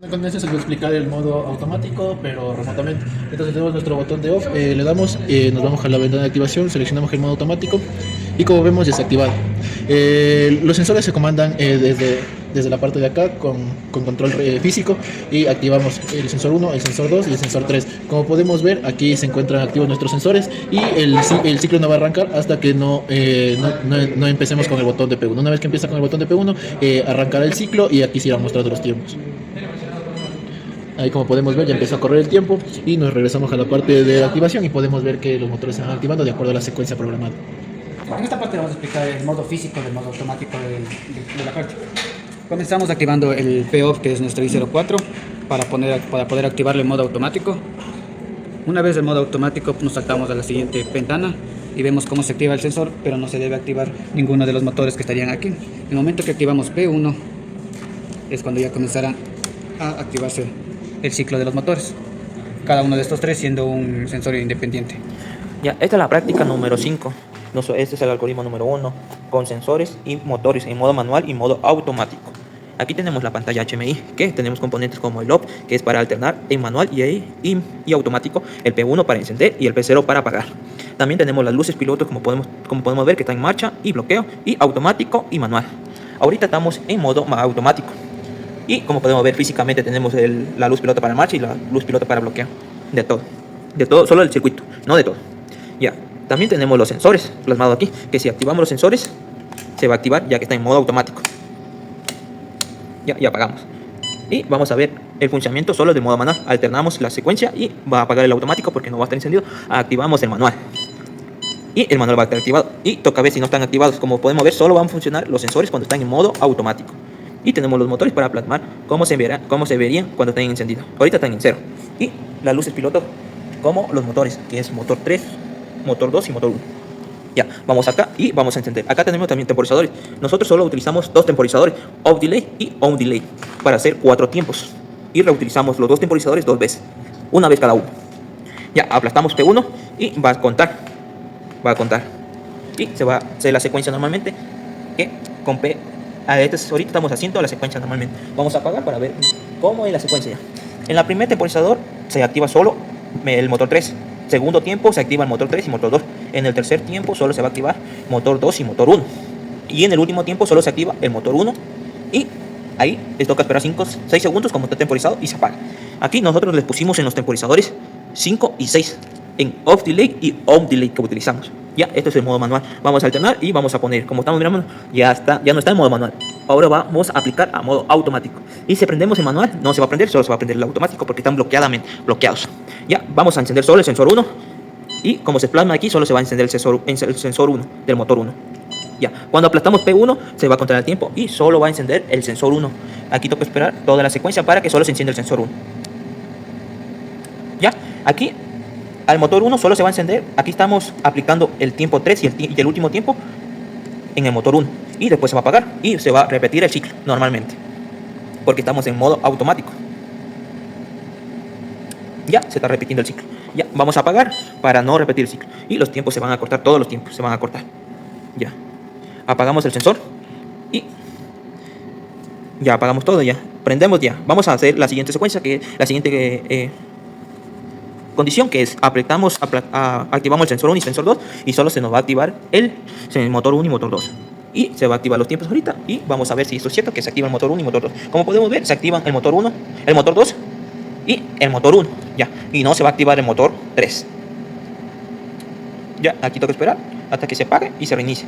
A continuación se les voy a explicar el modo automático, pero remotamente. Entonces tenemos nuestro botón de off, le damos, nos vamos a la ventana de activación, seleccionamos el modo automático y como vemos ya está activado. Los sensores se comandan desde la parte de acá con control físico y activamos el sensor 1, el sensor 2 y el sensor 3. Como podemos ver, aquí se encuentran activos nuestros sensores y el ciclo no va a arrancar hasta que no empecemos con el botón de P1. Una vez que empieza con el botón de P1, arrancará el ciclo y aquí se irán mostrando los tiempos. Ahí como podemos ver ya empezó a correr el tiempo y nos regresamos a la parte de la activación y podemos ver que los motores se van activando de acuerdo a la secuencia programada. En esta parte vamos a explicar el modo físico del modo automático de la práctica. Comenzamos activando el P-OFF, que es nuestro I04, para poder activarlo en modo automático. Una vez el modo automático, nos saltamos a la siguiente ventana y vemos cómo se activa el sensor, pero no se debe activar ninguno de los motores que estarían aquí. En el momento que activamos P1 es cuando ya comenzará a activarse el ciclo de los motores, cada uno de estos tres siendo un sensor independiente. Ya, esta es la práctica número 5. Este es el algoritmo número 1, con sensores y motores en modo manual y modo automático. Aquí tenemos la pantalla HMI, que tenemos componentes como el OFF, que es para alternar en manual y automático, el P1 para encender y el P0 para apagar. También tenemos las luces pilotos, como podemos ver, que están en marcha y bloqueo, y automático y manual. Ahorita estamos en modo automático. Y como podemos ver físicamente tenemos la luz piloto para marcha y la luz piloto para bloqueo. De todo, solo del circuito, no de todo. Ya, también tenemos los sensores plasmados aquí, que si activamos los sensores se va a activar ya que está en modo automático. Ya apagamos. Y vamos a ver el funcionamiento solo del modo manual. Alternamos la secuencia y va a apagar el automático porque no va a estar encendido. Activamos el manual. Y el manual va a estar activado. Y toca ver si no están activados. Como podemos ver, solo van a funcionar los sensores cuando están en modo automático. Y tenemos los motores para plasmar cómo se verían cuando estén encendidos. Ahorita están en 0. Y las luces piloto como los motores, que es motor 3, motor 2 y motor 1. Ya, vamos acá y vamos a encender. Acá tenemos también temporizadores. Nosotros solo utilizamos dos temporizadores, off delay y on delay, para hacer 4 tiempos. Y reutilizamos los dos temporizadores 2 veces, una vez cada uno. Ya, aplastamos P1 y va a contar. Y se va a hacer la secuencia normalmente, que con P. Ahorita estamos haciendo la secuencia normalmente. Vamos a apagar para ver cómo es la secuencia ya. En la primer temporizador se activa solo el motor 3. Segundo tiempo se activa el motor 3 y motor 2. En el tercer tiempo solo se va a activar motor 2 y motor 1. Y en el último tiempo solo se activa el motor 1. Y ahí les toca esperar 6 segundos como está temporizado y se apaga. Aquí nosotros les pusimos en los temporizadores 5 y 6. En off delay y on delay que utilizamos. Ya, esto es el modo manual. Vamos a alternar y vamos a poner, como estamos mirando, ya no está en modo manual. Ahora vamos a aplicar a modo automático. Y si prendemos el manual, no se va a prender, solo se va a prender el automático porque están bloqueados. Ya, vamos a encender solo el sensor 1. Y como se plasma aquí, solo se va a encender el sensor 1 del motor 1. Ya, cuando aplastamos P1, se va a contar el tiempo y solo va a encender el sensor 1. Aquí toca esperar toda la secuencia para que solo se encienda el sensor 1. Ya, aquí al motor 1 solo se va a encender. Aquí estamos aplicando el tiempo 3 y el último tiempo en el motor 1. Y después se va a apagar y se va a repetir el ciclo normalmente, porque estamos en modo automático. Ya se está repitiendo el ciclo. Ya vamos a apagar para no repetir el ciclo. Y los tiempos se van a cortar, todos los tiempos se van a cortar. Ya. Apagamos el sensor y ya apagamos todo, ya. Prendemos ya. Vamos a hacer la siguiente secuencia, que es la siguiente condición, que es activamos el sensor 1 y sensor 2 y solo se nos va a activar el motor 1 y motor 2. Y se va a activar los tiempos ahorita y vamos a ver si esto es cierto, que se activa el motor 1 y motor 2. Como podemos ver, se activan el motor 1, el motor 2 y el motor 1. Ya, y no se va a activar el motor 3. Ya, aquí toca esperar hasta que se apague y se reinicie.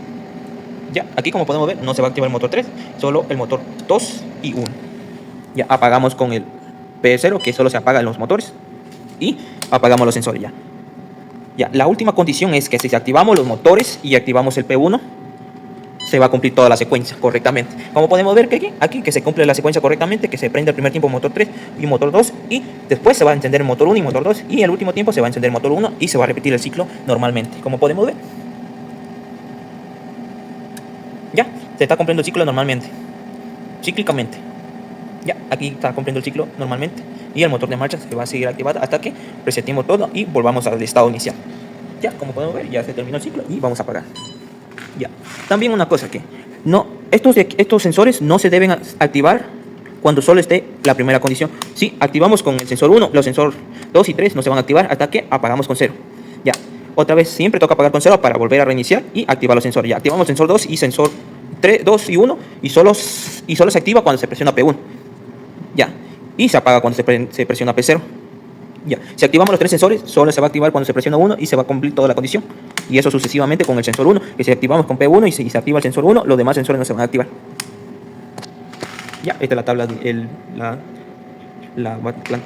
Ya, aquí como podemos ver, no se va a activar el motor 3, solo el motor 2 y 1. Ya, apagamos con el P0, que solo se apagan los motores. Y apagamos los sensores ya. Ya, la última condición es que si activamos los motores y activamos el P1, se va a cumplir toda la secuencia correctamente. Como podemos ver que aquí que se cumple la secuencia correctamente, que se prende el primer tiempo motor 3 y motor 2 y después se va a encender el motor 1 y motor 2 y el último tiempo se va a encender el motor 1 y se va a repetir el ciclo normalmente. Como podemos ver, ya se está cumpliendo el ciclo normalmente, cíclicamente. Ya, aquí está cumpliendo el ciclo normalmente y el motor de marcha se va a seguir activado hasta que resetemos todo y volvamos al estado inicial. Ya, como podemos ver, ya se terminó el ciclo y vamos a apagar. Ya, también una cosa que estos sensores no se deben activar cuando solo esté la primera condición. Si activamos con el sensor 1, los sensores 2 y 3 no se van a activar hasta que apagamos con 0. Ya, otra vez siempre toca apagar con 0 para volver a reiniciar y activar los sensores. Ya, activamos sensor 2 y sensor 3, 2 y 1 y solo se activa cuando se presiona P1. Ya, y se apaga cuando se presiona P0. Ya, si activamos los 3 sensores, solo se va a activar cuando se presiona 1 y se va a cumplir toda la condición. Y eso sucesivamente con el sensor 1, que si activamos con P1 y se activa el sensor 1, los demás sensores no se van a activar. Ya, esta es la tabla, la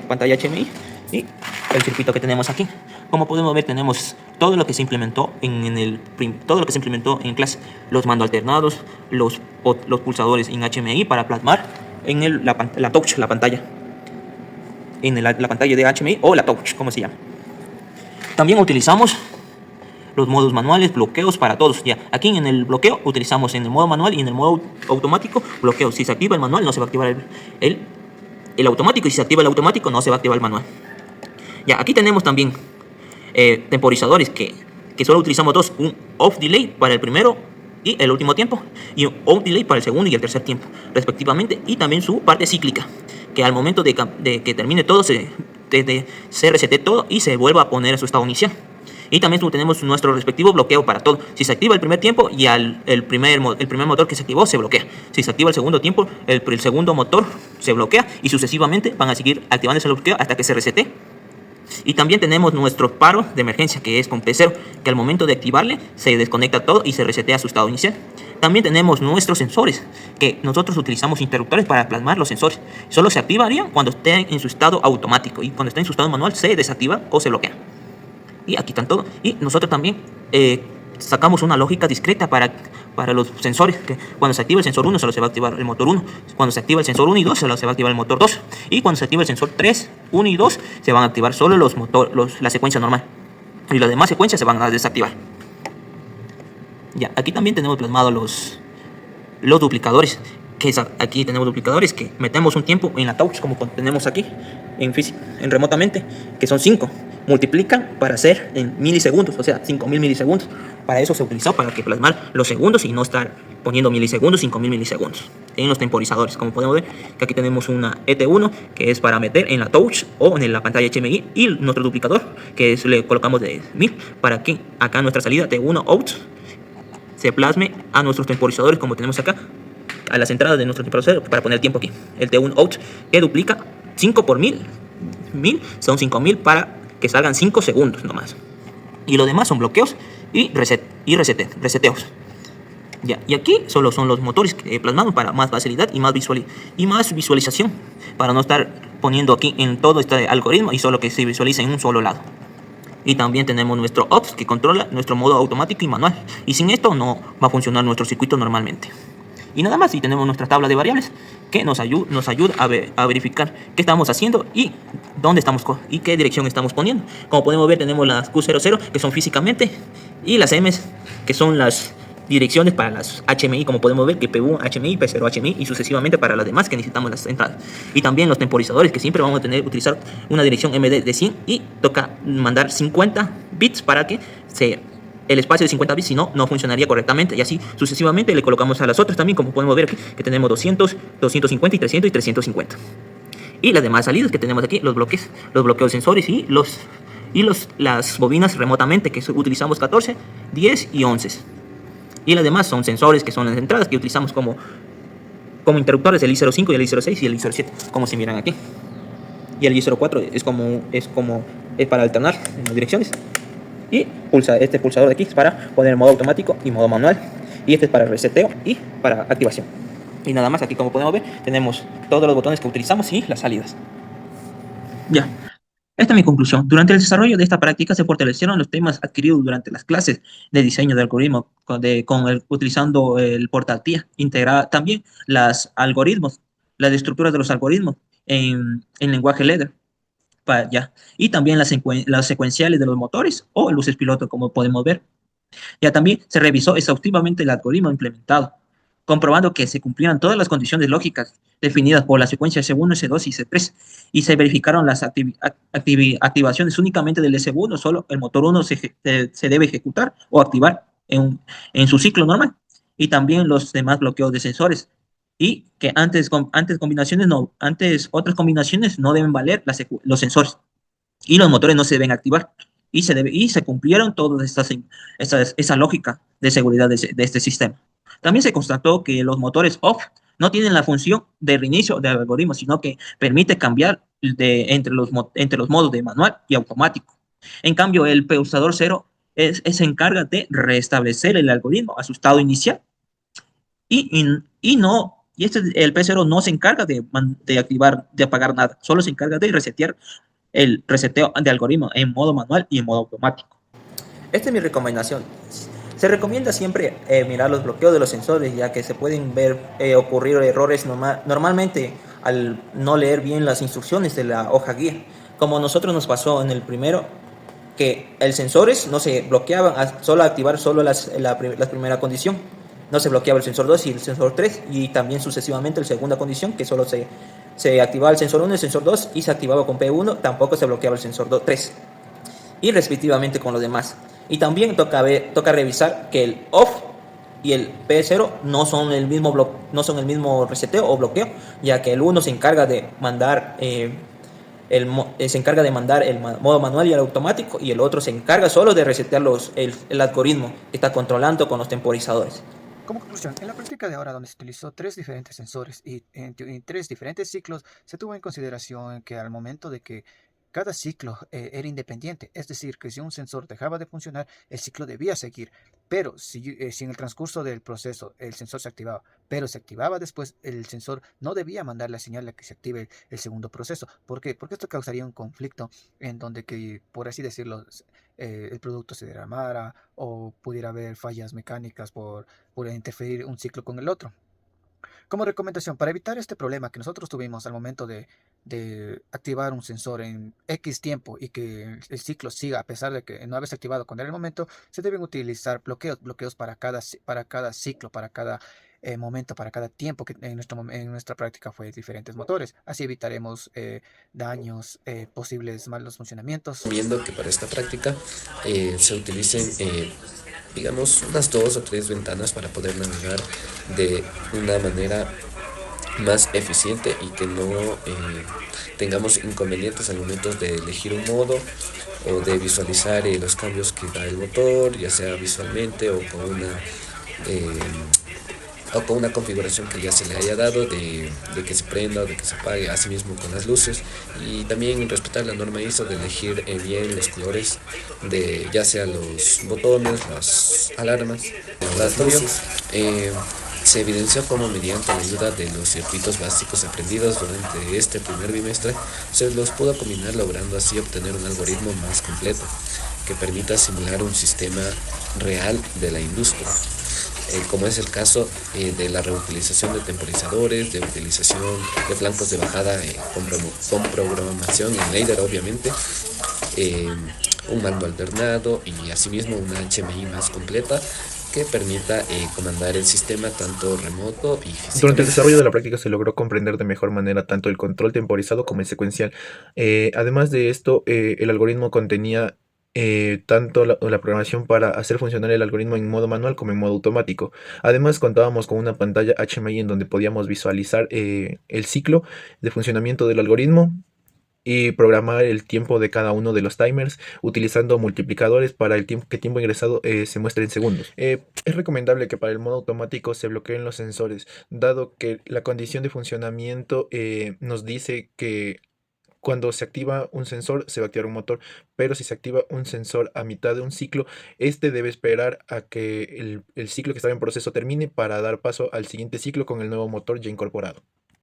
pantalla HMI y el circuito que tenemos aquí. Como podemos ver, tenemos todo lo que se implementó en clase: los mandos alternados, los pulsadores en HMI para plasmar en la touch, la pantalla, en la pantalla de HMI o la touch, como se llama. También utilizamos los modos manuales, bloqueos para todos. Ya, aquí en el bloqueo utilizamos en el modo manual y en el modo automático bloqueo. Si se activa el manual no se va a activar el automático, y si se activa el automático no se va a activar el manual. Ya, aquí tenemos también temporizadores que solo utilizamos dos: un off delay para el primero y el último tiempo, y un on delay para el segundo y el tercer tiempo respectivamente, y también su parte cíclica, que al momento de que termine todo se resete todo y se vuelva a poner a su estado inicial. Y también tenemos nuestro respectivo bloqueo para todo. Si se activa el primer tiempo, y el primer motor que se activó se bloquea. Si se activa el segundo tiempo, el segundo motor se bloquea, y sucesivamente van a seguir activándose el bloqueo hasta que se resete. Y también tenemos nuestro paro de emergencia, que es con P0, que al momento de activarle se desconecta todo y se resetea su estado inicial. También tenemos nuestros sensores, que nosotros utilizamos interruptores para plasmar los sensores. Solo se activarían cuando estén en su estado automático, y cuando estén en su estado manual se desactiva o se bloquea. Y aquí están todos. Y nosotros también sacamos una lógica discreta para los sensores, que cuando se activa el sensor 1 solo se va a activar el motor 1, cuando se activa el sensor 1 y 2 solo se va a activar el motor 2, y cuando se activa el sensor 3, 1 y 2 se van a activar solo la secuencia normal, y las demás secuencias se van a desactivar. Ya, aquí también tenemos plasmados los duplicadores, aquí tenemos duplicadores que metemos un tiempo en la touch, como tenemos aquí en remotamente, que son 5. Multiplican para hacer en milisegundos, o sea, 5000 milisegundos. Para eso se utilizó, para que plasmar los segundos y no estar poniendo milisegundos, 5000 milisegundos en los temporizadores. Como podemos ver, que aquí tenemos una ET1 que es para meter en la touch o en la pantalla HMI, y nuestro duplicador que le colocamos de 1000 para que acá nuestra salida T1 out se plasme a nuestros temporizadores, como tenemos acá a las entradas de nuestro temporizador, para poner tiempo aquí. El T1 out que duplica 5 por 1000 son 5000 para que salgan 5 segundos nomás. Y lo demás son bloqueos y reseteos. Ya, y aquí solo son los motores que plasmamos para más facilidad y más visualización, para no estar poniendo aquí en todo este algoritmo y solo que se visualice en un solo lado. Y también tenemos nuestro OPS, que controla nuestro modo automático y manual, y sin esto no va a funcionar nuestro circuito normalmente. Y nada más, y tenemos nuestra tabla de variables que nos ayuda a verificar qué estamos haciendo y dónde estamos y qué dirección estamos poniendo. Como podemos ver, tenemos las Q00, que son físicamente, y las M, que son las direcciones para las HMI, como podemos ver, que P1 HMI, P0 HMI, y sucesivamente para las demás que necesitamos las entradas. Y también los temporizadores, que siempre vamos a utilizar una dirección MD de 100, y toca mandar 50 bits para que el espacio de 50 bits, si no, no funcionaría correctamente, y así sucesivamente le colocamos a las otras también, como podemos ver aquí, que tenemos 200, 250 y 300 y 350. Y las demás salidas que tenemos aquí, los bloqueos sensores y las bobinas remotamente, que utilizamos 14, 10 y 11. Y las demás son sensores, que son las entradas que utilizamos como interruptores, el I05 y el I06 y el I07, como se miran aquí. Y el I04 es para alternar en las direcciones. Y este pulsador de aquí es para poner modo automático y modo manual. Y este es para reseteo y para activación. Y nada más, aquí como podemos ver, tenemos todos los botones que utilizamos y las salidas. Ya, esta es mi conclusión. Durante el desarrollo de esta práctica se fortalecieron los temas adquiridos durante las clases de diseño de algoritmos utilizando el portal TIA. Integraba también los algoritmos, las estructuras de los algoritmos en lenguaje ladder. Y también las secuenciales de los motores o luces piloto, como podemos ver. Ya también se revisó exhaustivamente el algoritmo implementado, comprobando que se cumplían todas las condiciones lógicas definidas por la secuencia S1, S2 y S3, y se verificaron las activaciones únicamente del S1. Solo el motor 1 se debe ejecutar o activar en su ciclo normal, y también los demás bloqueos de sensores y que antes otras combinaciones no deben valer los sensores y los motores no se deben activar. Y se cumplieron todas esa lógica de seguridad de este sistema. También se constató que los motores off no tienen la función de reinicio del algoritmo, sino que permite cambiar entre los modos de manual y automático. En cambio, el pulsador cero se encarga de restablecer el algoritmo a su estado inicial el P0 no se encarga de activar, de apagar nada, solo se encarga de resetear el reseteo de algoritmo en modo manual y en modo automático. Esta es mi recomendación. Se recomienda siempre mirar los bloqueos de los sensores, ya que se pueden ver ocurrir errores normalmente al no leer bien las instrucciones de la hoja guía. Como a nosotros nos pasó en el primero, que el sensores no se bloqueaban, solo activar solo la primera condición. No se bloqueaba el sensor 2 y el sensor 3, y también sucesivamente la segunda condición, que solo se activaba el sensor 1 y el sensor 2 y se activaba con P1, tampoco se bloqueaba el sensor 3, y respectivamente con los demás. Y también toca revisar que el OFF y el P0 no son el mismo reseteo o bloqueo, ya que el uno se encarga de mandar el modo manual y el automático, y el otro se encarga solo de resetear el algoritmo que está controlando con los temporizadores. Como conclusión, en la práctica de ahora, donde se utilizó 3 diferentes sensores y en 3 diferentes ciclos, se tuvo en consideración que al momento de que cada ciclo era independiente, es decir, que si un sensor dejaba de funcionar, el ciclo debía seguir, pero si en el transcurso del proceso el sensor se activaba, pero se activaba después, el sensor no debía mandar la señal a que se active el segundo proceso. ¿Por qué? Porque esto causaría un conflicto en donde que, por así decirlo, el producto se derramara o pudiera haber fallas mecánicas por interferir un ciclo con el otro. Como recomendación, para evitar este problema que nosotros tuvimos al momento de activar un sensor en X tiempo y que el ciclo siga a pesar de que no haberse activado cuando era el momento, se deben utilizar bloqueos para cada ciclo, para cada momento, para cada tiempo, que en nuestra práctica fue diferentes motores. Así evitaremos daños, posibles malos funcionamientos. Recomiendo que para esta práctica se utilicen, digamos, unas 2 o 3 ventanas para poder navegar de una manera más eficiente y que no tengamos inconvenientes al momento de elegir un modo o de visualizar los cambios que da el motor, ya sea visualmente eh, o con una configuración que ya se le haya dado de que se prenda o de que se apague, así mismo con las luces, y también respetar la norma ISO de elegir bien los colores de ya sea los botones, las alarmas, las luces. Se evidenció cómo mediante la ayuda de los circuitos básicos aprendidos durante este primer bimestre se los pudo combinar, logrando así obtener un algoritmo más completo que permita simular un sistema real de la industria, como es el caso de la reutilización de temporizadores, de utilización de flancos de bajada con programación en ladder, obviamente, un mando alternado y asimismo una HMI más completa que permita comandar el sistema tanto remoto y físicamente. Durante el desarrollo de la práctica se logró comprender de mejor manera tanto el control temporizado como el secuencial. Además de esto, el algoritmo contenía tanto la programación para hacer funcionar el algoritmo en modo manual como en modo automático. Además, contábamos con una pantalla HMI en donde podíamos visualizar el ciclo de funcionamiento del algoritmo y programar el tiempo de cada uno de los timers utilizando multiplicadores para el tiempo ingresado se muestre en segundos. Es recomendable que para el modo automático se bloqueen los sensores, dado que la condición de funcionamiento nos dice que cuando se activa un sensor se va a activar un motor, pero si se activa un sensor a mitad de un ciclo, este debe esperar a que el ciclo que estaba en proceso termine para dar paso al siguiente ciclo con el nuevo motor ya incorporado.